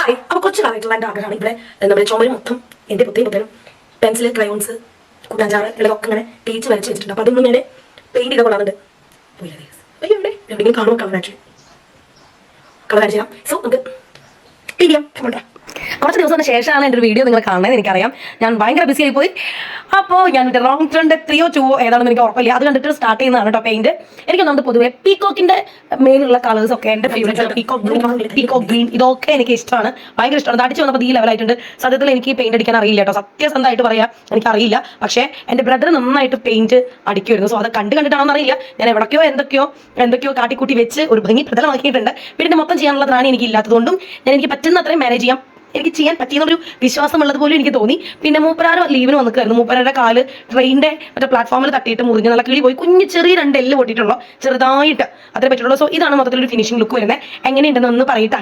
Hi, അപ്പോൾ കുറച്ച് കാലമായിട്ടുള്ള എൻ്റെ ആഗ്രഹമാണ് ഇവിടെ നമ്മുടെ ചുമര് മൊത്തം എൻ്റെ പുത്തേനും പെൻസിൽ, ക്രയോൺസ്, കുഞ്ഞാഞ്ചാറ് ഇതൊക്കെ ഇങ്ങനെ തേച്ച് വരച്ച് വെച്ചിട്ടുണ്ട്. അപ്പോൾ അതൊന്നും ഞാൻ പെയിൻറ് ചെയ്ത കൊള്ളാറുണ്ട്. അയ്യോ ഇവിടെ എവിടെയെങ്കിലും കാണുമ്പോൾ കളർ അടിച്ചു ചെയ്യാം. സോ നമുക്ക് പെയിൻറ് ചെയ്യാം. കണ്ടോ, കുറച്ച് ദിവസത്തിന് ശേഷമാണ് എൻ്റെ ഒരു വീഡിയോ നിങ്ങൾ കാണുന്നത്. എനിക്കറിയാം ഞാൻ ഭയങ്കര ബിസി ആയി പോയി. അപ്പോൾ ഞാൻ റോങ് ട്രെൻഡ് 3 or 2 ഏതാണെന്ന് എനിക്ക് ഉറപ്പില്ല. അത് കണ്ടിട്ട് സ്റ്റാർട്ട് ചെയ്യുന്നതാണ് കേട്ടോ പെയിന്റ്. എനിക്കൊന്നാമത് പൊതുവെ പീക്കോക്കിൻ്റെ മേലുള്ള കളേഴ്സ് ഒക്കെ എൻ്റെ ഫേവറേറ്റ്. പീക്കോക്ക് ഗ്രീൻ ഇതൊക്കെ എനിക്ക് ഇഷ്ടമാണ്, ഭയങ്കര ഇഷ്ടമാണ്. അടിച്ച് വന്നപ്പോൾ ഈ ലെവലായിട്ടുണ്ട്. സത്യത്തിൽ എനിക്ക് പെയിന്റ് അടിക്കാൻ അറിയില്ല കേട്ടോ, സത്യസന്ധമായിട്ട് പറയാം, എനിക്കറിയില്ല. പക്ഷേ എൻ്റെ ബ്രദർ നന്നായിട്ട് പെയിന്റ് അടിക്കുമായിരുന്നു. സോ അത് കണ്ടിട്ടാണെന്ന് അറിയില്ല. ഞാൻ എവിടേക്കോ എന്തൊക്കെയോ കാട്ടിക്കൂട്ടി വെച്ച് ഒരു ഭംഗി പ്രതലമാക്കിയിട്ടുണ്ട്. വീടിൻ്റെ മൊത്തം ചെയ്യാനുള്ള ത്രാണി എനിക്ക് ഇല്ലാത്തതുകൊണ്ടും എനിക്ക് പറ്റുന്ന അത്രയും മാനേജ് ചെയ്യാം, എനിക്ക് ചെയ്യാൻ പറ്റിയെന്നൊരു വിശ്വാസമുള്ളത് പോലും എനിക്ക് തോന്നി. പിന്നെ മൂപ്പരാറ് ലീവിന് വന്നിക്കായിരുന്നു. മൂപ്പരാരുടെ കാല് ട്രെയിനിന്റെ മറ്റേ പ്ലാറ്റ്ഫോമിൽ തട്ടിയിട്ട് മുറിഞ്ഞ് നല്ല കിളി പോയി. ചെറിയ 2 എല്ല് പൊട്ടിയിട്ടുള്ളൂ, ചെറുതായിട്ട് അത്രേ പറ്റുള്ളൂ. സോ ഇതാണ് മൊത്തത്തിലൊരു ഫിനിഷിംഗ് ലുക്ക് വരുന്നത്. എങ്ങനെയുണ്ടെന്ന് ഒന്ന് പറയട്ടെ.